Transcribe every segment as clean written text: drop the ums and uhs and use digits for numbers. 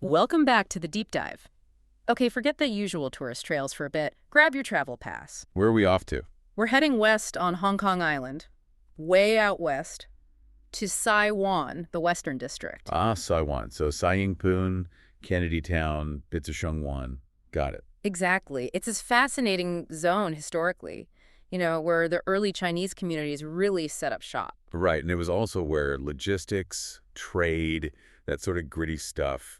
Welcome back to the deep dive. Okay, forget the usual tourist trails for a bit. Grab your travel pass. Where are we off to? We're heading west on Hong Kong Island, way out west, to Sai Wan, the Western District. Ah, Sai Wan. So Sai Ying-pun, Kennedy Town, bits of Shengwan. Got it. Exactly. It's this fascinating zone historically, where the early Chinese communities really set up shop. Right, and it was also where logistics, trade, that sort of gritty stuff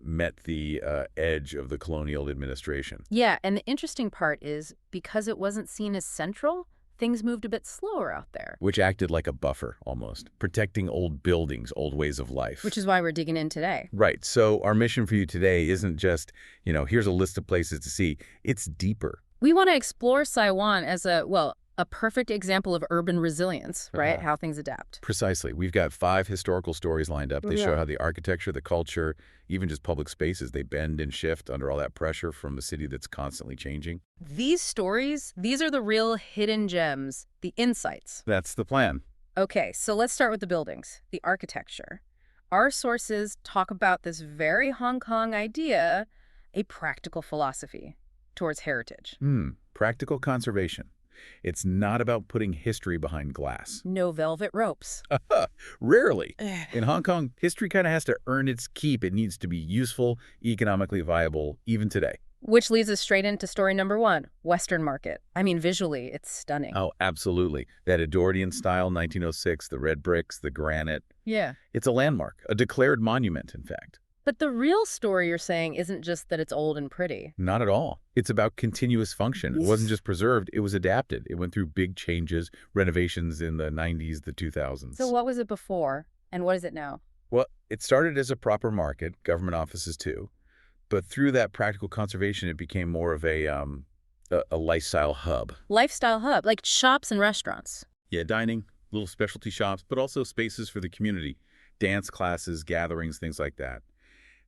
met the edge of the colonial administration. Yeah, and the interesting part is because it wasn't seen as central, things moved a bit slower out there. Which acted like a buffer, almost, protecting old buildings, old ways of life. Which is why we're digging in today. Right, so our mission for you today isn't just, here's a list of places to see. It's deeper. We want to explore Sai Wan as a perfect example of urban resilience, right? How things adapt. Precisely. We've got 5 historical stories lined up. They show how the architecture, the culture, even just public spaces, they bend and shift under all that pressure from a city that's constantly changing. These stories, these are the real hidden gems, the insights. That's the plan. Okay, so let's start with the buildings, the architecture. Our sources talk about this very Hong Kong idea, a practical philosophy towards heritage. Practical conservation. It's not about putting history behind glass. No velvet ropes. Rarely. In Hong Kong, history kind of has to earn its keep. It needs to be useful, economically viable, even today. Which leads us straight into story number 1, Western Market. I mean, visually, it's stunning. Oh, absolutely. That Edwardian style, 1906, the red bricks, the granite. Yeah. It's a landmark, a declared monument, in fact. But the real story you're saying isn't just that it's old and pretty. Not at all. It's about continuous function. It wasn't just preserved, it was adapted. It went through big changes, renovations in the 90s, the 2000s. So what was it before, and what is it now? Well, it started as a proper market, government offices too. But through that practical conservation, it became more of a lifestyle hub. Lifestyle hub, like shops and restaurants. Yeah, dining, little specialty shops, but also spaces for the community. Dance classes, gatherings, things like that.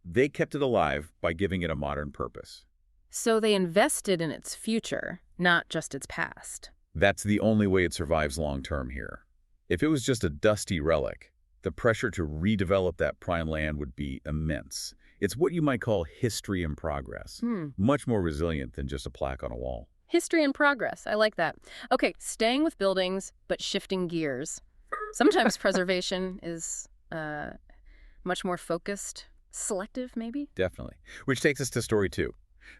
They kept it alive by giving it a modern purpose. So they invested in its future, not just its past. That's the only way it survives long-term here. If it was just a dusty relic, the pressure to redevelop that prime land would be immense. It's what you might call history in progress. Much more resilient than just a plaque on a wall. History in progress. I like that. Okay, staying with buildings, but shifting gears. Sometimes preservation is much more focused. Selective, maybe? Definitely. Which takes us to story 2.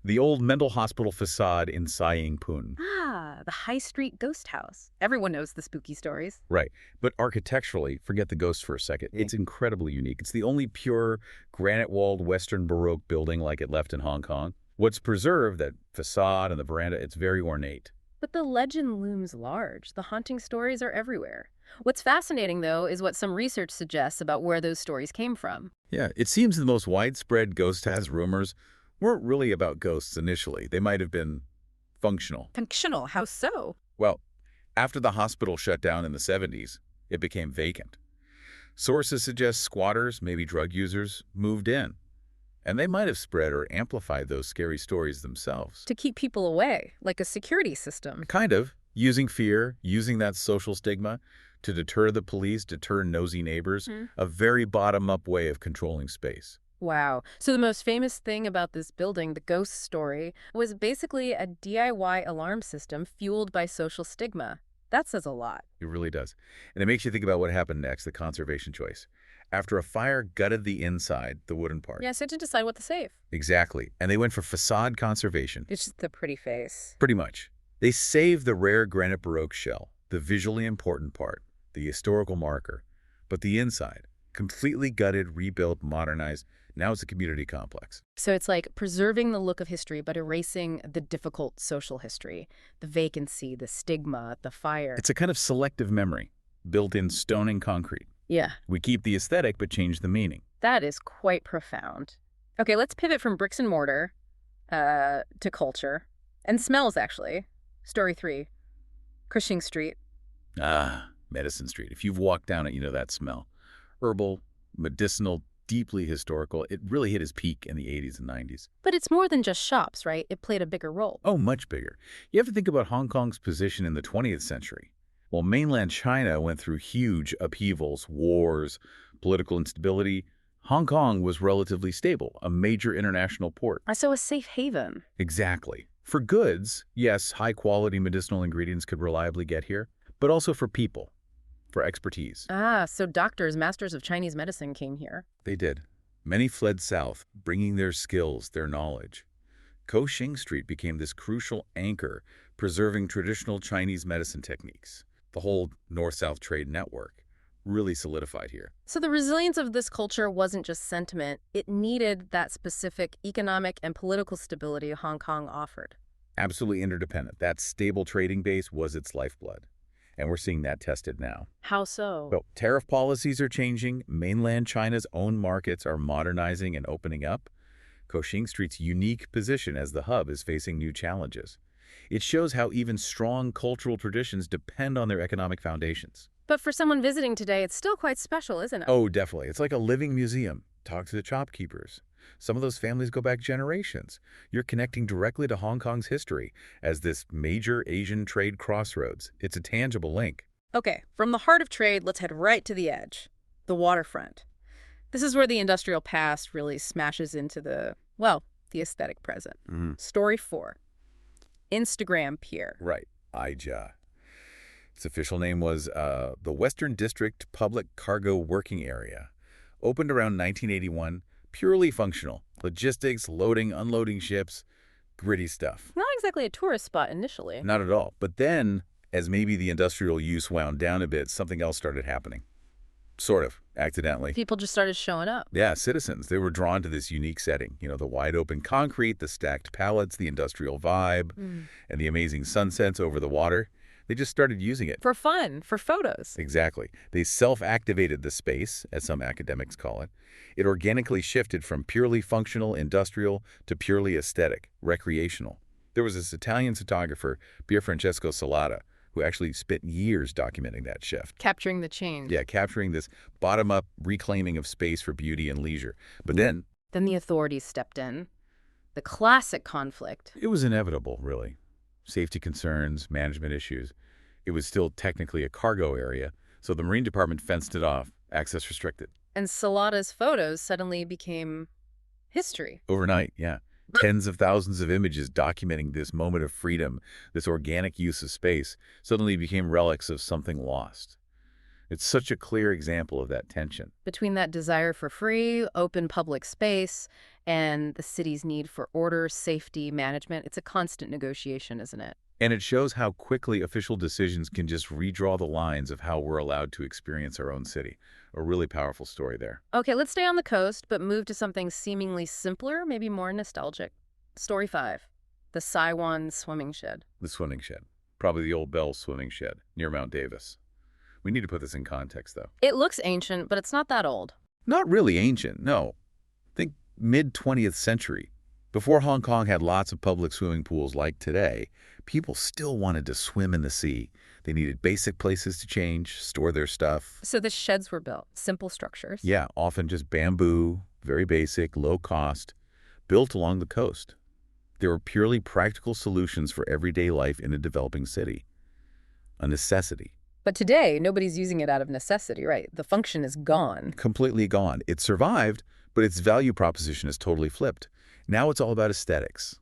The old mental hospital facade in Sai Ying-pun. Ah, the High Street ghost house. Everyone knows the spooky stories. Right. But architecturally, forget the ghosts for a second, it's incredibly unique. It's the only pure granite-walled Western Baroque building like it left in Hong Kong. What's preserved, that facade and the veranda, it's very ornate. But the legend looms large. The haunting stories are everywhere. What's fascinating, though, is what some research suggests about where those stories came from. Yeah, it seems the most widespread ghost has rumors weren't really about ghosts initially. They might have been functional. Functional? How so? Well, after the hospital shut down in the 70s, it became vacant. Sources suggest squatters, maybe drug users, moved in. And they might have spread or amplified those scary stories themselves. To keep people away, like a security system. Kind of. Using fear, using that social stigma to deter the police, deter nosy neighbors. A very bottom-up way of controlling space. Wow. So the most famous thing about this building, the ghost story, was basically a DIY alarm system fueled by social stigma. That says a lot. It really does. And it makes you think about what happened next, the conservation choice. After a fire gutted the inside, the wooden part. Yeah, so to decide what to save. Exactly. And they went for facade conservation. It's just the pretty face. Pretty much. They saved the rare granite Baroque shell, the visually important part, the historical marker. But the inside, completely gutted, rebuilt, modernized, now it's a community complex. So it's like preserving the look of history, but erasing the difficult social history, the vacancy, the stigma, the fire. It's a kind of selective memory, built in stone and concrete. Yeah. We keep the aesthetic, but change the meaning. That is quite profound. Okay, let's pivot from bricks and mortar to culture. And smells, actually. Story 3, Cushing Street. Ah, Medicine Street. If you've walked down it, you know that smell. Herbal, medicinal, deeply historical. It really hit its peak in the 80s and 90s. But it's more than just shops, right? It played a bigger role. Oh, much bigger. You have to think about Hong Kong's position in the 20th century. While mainland China went through huge upheavals, wars, political instability, Hong Kong was relatively stable, a major international port. So a safe haven. Exactly. For goods, yes, high-quality medicinal ingredients could reliably get here, but also for people, for expertise. So doctors, masters of Chinese medicine came here. They did. Many fled south, bringing their skills, their knowledge. Kaohsiung Street became this crucial anchor, preserving traditional Chinese medicine techniques. The whole north-south trade network really solidified here. So the resilience of this culture wasn't just sentiment. It needed that specific economic and political stability Hong Kong offered. Absolutely interdependent. That stable trading base was its lifeblood. And we're seeing that tested now. How so? Well, tariff policies are changing. Mainland China's own markets are modernizing and opening up. Kaohsiung Street's unique position as the hub is facing new challenges. It shows how even strong cultural traditions depend on their economic foundations. But for someone visiting today, it's still quite special, isn't it? Oh, definitely. It's like a living museum. Talk to the shopkeepers. Some of those families go back generations. You're connecting directly to Hong Kong's history as this major Asian trade crossroads. It's a tangible link. Okay, from the heart of trade, let's head right to the edge, the waterfront. This is where the industrial past really smashes into the aesthetic present. Story 4, Instagram Pier. Right, IJA. Its official name was the Western District Public Cargo Working Area. Opened around 1981, purely functional. Logistics, loading, unloading ships, gritty stuff. Not exactly a tourist spot initially. Not at all. But then, as maybe the industrial use wound down a bit, something else started happening. Sort of, accidentally. People just started showing up. Yeah, citizens. They were drawn to this unique setting. You know, the wide open concrete, the stacked pallets, the industrial vibe, and the amazing sunsets over the water. They just started using it. For fun, for photos. Exactly. They self-activated the space, as some academics call it. It organically shifted from purely functional, industrial, to purely aesthetic, recreational. There was this Italian photographer, Pierfrancesco Salata, who actually spent years documenting that shift. Capturing the change. Yeah, capturing this bottom-up reclaiming of space for beauty and leisure. But then the authorities stepped in. The classic conflict. It was inevitable, really. Safety concerns, management issues. It was still technically a cargo area, so the Marine Department fenced it off, access restricted. And Salata's photos suddenly became history. Overnight, yeah. Tens of thousands of images documenting this moment of freedom, this organic use of space, suddenly became relics of something lost. It's such a clear example of that tension. Between that desire for free, open public space, and the city's need for order, safety, management, it's a constant negotiation, isn't it? And it shows how quickly official decisions can just redraw the lines of how we're allowed to experience our own city. A really powerful story there. Okay, let's stay on the coast, but move to something seemingly simpler, maybe more nostalgic. Story 5, the Sai Wan swimming shed. The swimming shed. Probably the old Bell swimming shed near Mount Davis. We need to put this in context, though. It looks ancient, but it's not that old. Not really ancient, no. Think mid-20th century. Before Hong Kong had lots of public swimming pools like today, people still wanted to swim in the sea. They needed basic places to change, store their stuff. So the sheds were built, simple structures. Yeah, often just bamboo, very basic, low cost, built along the coast. They were purely practical solutions for everyday life in a developing city. A necessity. But today, nobody's using it out of necessity, right? The function is gone. Completely gone. It survived, but its value proposition is totally flipped. Now it's all about aesthetics.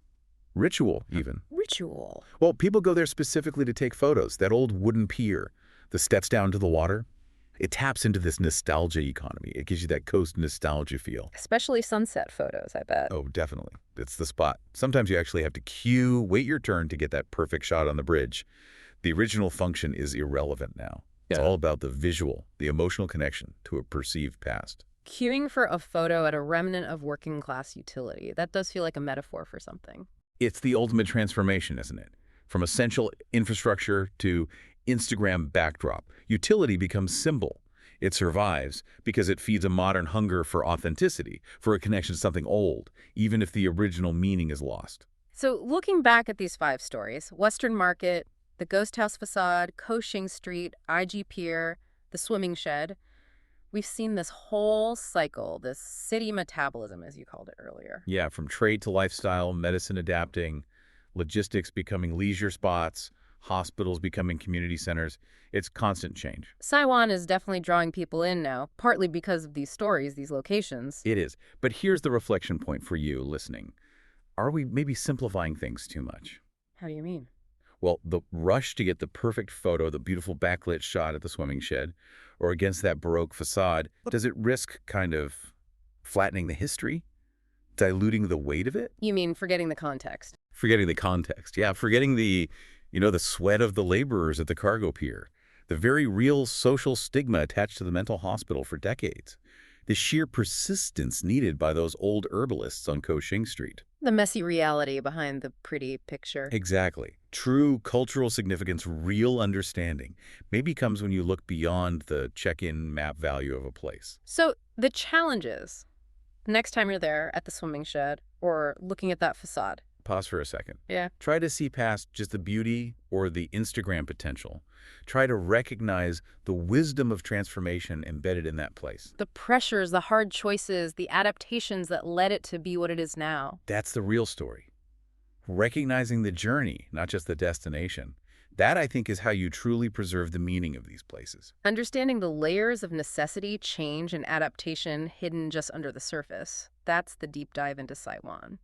Ritual, even. Ritual. Well, people go there specifically to take photos. That old wooden pier, the steps down to the water, it taps into this nostalgia economy. It gives you that coast nostalgia feel. Especially sunset photos, I bet. Oh, definitely. It's the spot. Sometimes you actually have to queue, wait your turn to get that perfect shot on the bridge. The original function is irrelevant now. It's all about the visual, the emotional connection to a perceived past. Queuing for a photo at a remnant of working class utility. That does feel like a metaphor for something. It's the ultimate transformation, isn't it? From essential infrastructure to Instagram backdrop. Utility becomes symbol. It survives because it feeds a modern hunger for authenticity, for a connection to something old, even if the original meaning is lost. So looking back at these 5 stories, Western Market, the Ghost House Facade, Kaohsiung Street, IG Pier, the swimming shed, we've seen this whole cycle, this city metabolism, as you called it earlier. Yeah, from trade to lifestyle, medicine adapting, logistics becoming leisure spots, hospitals becoming community centers. It's constant change. Sai Wan is definitely drawing people in now, partly because of these stories, these locations. It is. But here's the reflection point for you listening. Are we maybe simplifying things too much? How do you mean? Well, the rush to get the perfect photo, the beautiful backlit shot at the swimming shed, or against that Baroque facade, does it risk kind of flattening the history? Diluting the weight of it? You mean forgetting the context? Forgetting the context. Yeah, forgetting the sweat of the laborers at the cargo pier, the very real social stigma attached to the mental hospital for decades, the sheer persistence needed by those old herbalists on Koshing Street. The messy reality behind the pretty picture. Exactly. True cultural significance, real understanding, maybe comes when you look beyond the check-in map value of a place. So the challenge is, next time you're there at the swimming shed or looking at that facade. Pause for a second. Yeah. Try to see past just the beauty or the Instagram potential. Try to recognize the wisdom of transformation embedded in that place. The pressures, the hard choices, the adaptations that led it to be what it is now. That's the real story. Recognizing the journey, not just the destination. That, I think, is how you truly preserve the meaning of these places. Understanding the layers of necessity, change, and adaptation hidden just under the surface. That's the deep dive into Sai Wan.